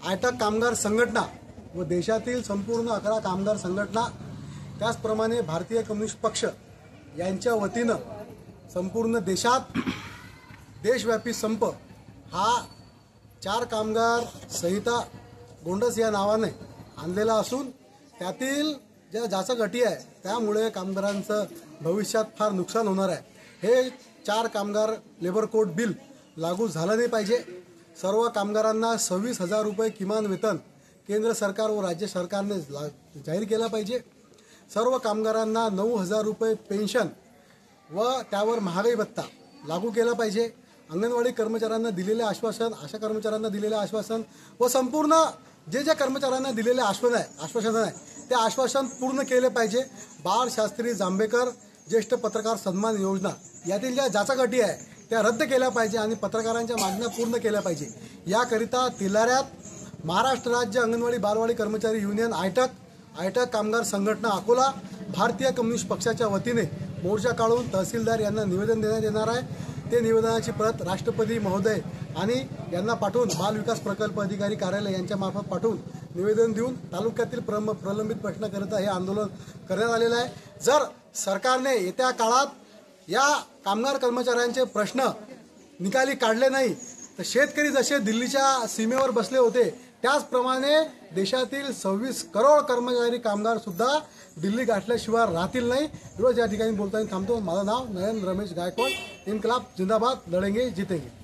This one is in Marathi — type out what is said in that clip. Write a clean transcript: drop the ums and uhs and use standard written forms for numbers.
आयटक कामगार संघटना व देशातील संपूर्ण 11 कामगार संघटना त्याचप्रमाणे भारतीय कम्युनिस्ट पक्ष यांच्या वतीनं संपूर्ण देशात देशव्यापी संप हा 4 कामगार संहिता गोंडस या नावाने आणलेला असून त्यातील ज्याचं गटी आहे त्यामुळे कामगारांचं भविष्यात फार नुकसान होणार आहे। हे 4 कामगार लेबर कोड बिल लागू झालं नाही पाहिजे। सर्व कामगारांना 26,000 रुपये किमान वेतन केंद्र सरकार व राज्य सरकारने जाहीर केला पाहिजे। सर्व कामगारांना 9,000 रुपये पेन्शन व त्यावर महागाई भत्ता लागू केला पाहिजे। अंगणवाडी कर्मचाऱ्यांना दिलेले आश्वासन, आशा कर्मचाऱ्यांना दिलेले आश्वासन व संपूर्ण जे कर्मचाऱ्यांना दिलेले आश्वासन आहे ते आश्वासन पूर्ण केले पाहिजे। बाळ शास्त्री जांभेकर ज्येष्ठ पत्रकार सन्मान योजना यातील ज्याचा गटी आहे त्या रद्द केल्या पाहिजे आणि पत्रकारांच्या मागण्या पूर्ण केल्या पाहिजे। याकरिता तिलाऱ्यात महाराष्ट्र राज्य अंगणवाडी बालवाडी कर्मचारी युनियन आयटक कामगार संघटना अकोला भारतीय कम्युनिस्ट पक्षाच्या वतीने मोर्चा काढून तहसीलदार यांना निवेदन देण्यात येणार आहे। ते निवेदनाची प्रत राष्ट्रपती महोदय आणि यांना पाठवून बाल विकास प्रकल्प अधिकारी कार्यालय यांच्या मार्फत पाठवून निवेदन देऊन तालुक्यातील प्रलंबित प्रश्नाकरिता हे आंदोलन करण्यात आलेलं आहे। जर सरकारने येत्या काळात या कामगार कर्मचाऱ्यांचे प्रश्न निकाली काढले नाही तर शेतकरी जसे दिल्लीच्या सीमेवर बसले होते त्याचप्रमाणे देशातील 26 करोड कर्मचारी कामगार सुद्धा दिल्ली गाठल्याशिवाय राहतील नाही। रोज या ठिकाणी बोलताना थांबतो। माझं नाव नयन रमेश गायकवाड। इन्कलाब जिंदाबाद, लढेंगे जीतेंगे।